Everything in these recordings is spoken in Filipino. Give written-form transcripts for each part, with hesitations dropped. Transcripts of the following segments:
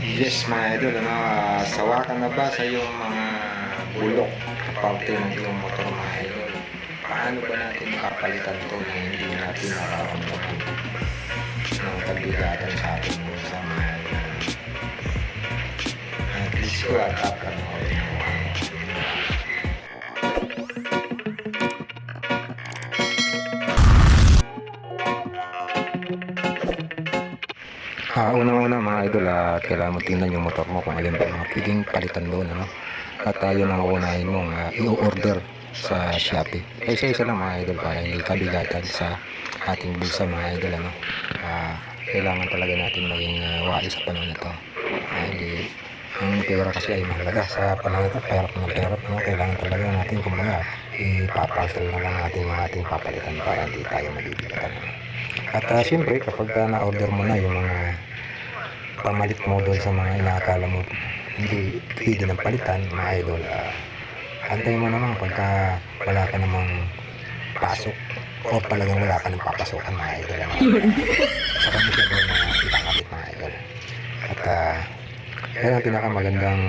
Yes, mga idol, sawa ka na ba sa iyong mga bulok parte ng iyong motor, mga idol? Paano ba natin makapalitan to na hindi natin nararamdaman ng kabigatan sa ating bulsa, mga idol? Please ko at up ka na unang-una, mga idol, kailangan mo tingnan yung motor mo kung alin ba mga pwedeng palitan doon, ano? At yun ang uunahin mong i-order sa Shopee. Isa-isa lang, mga idol, para hindi kabigatan sa ating bulsa, mga idol, ano? Kailangan talaga natin maging wais sa panahon na ito. Hindi, ang pera kasi ay mahalaga sa panahon ito. Pera ng pera, no? Kailangan talaga natin, kumbaga, ipapasal na lang natin yung ating papalitan para hindi tayo mabibigatan. At siyempre, kapag na-order mo na yung mga pamalit mo doon sa mga inaakala mo hindi pwede ng palitan, mga idol, antayin mo naman pagka wala ka namang pasok o talagang wala ka nang papasokan, mga idol, saka mo siya doon itakabit, mga idol. At yan ang pinakamagandang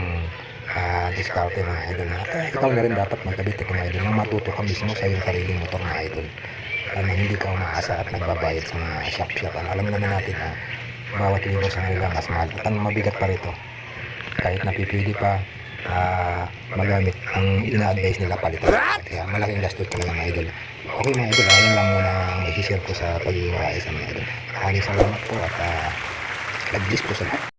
diskarte, mga idol. At ikaw na rin dapat magkabit, mga idol, na matuto ka mismo sa iyong sariling motor, mga idol, na hindi ka umaasa at nagbabayad sa mga shop. Alam naman natin na bawat libo sa kanila mas mahal at ang mabigat pa rito, kahit napipili pa magamit ang ina-advise nila palitan. Kaya malaking gastos talaga, mga idol. Okay, mga idol, ayan lang muna ang i-share ko sa pag-iwais, mga idol. Maraming salamat po at God bless po sa lahat.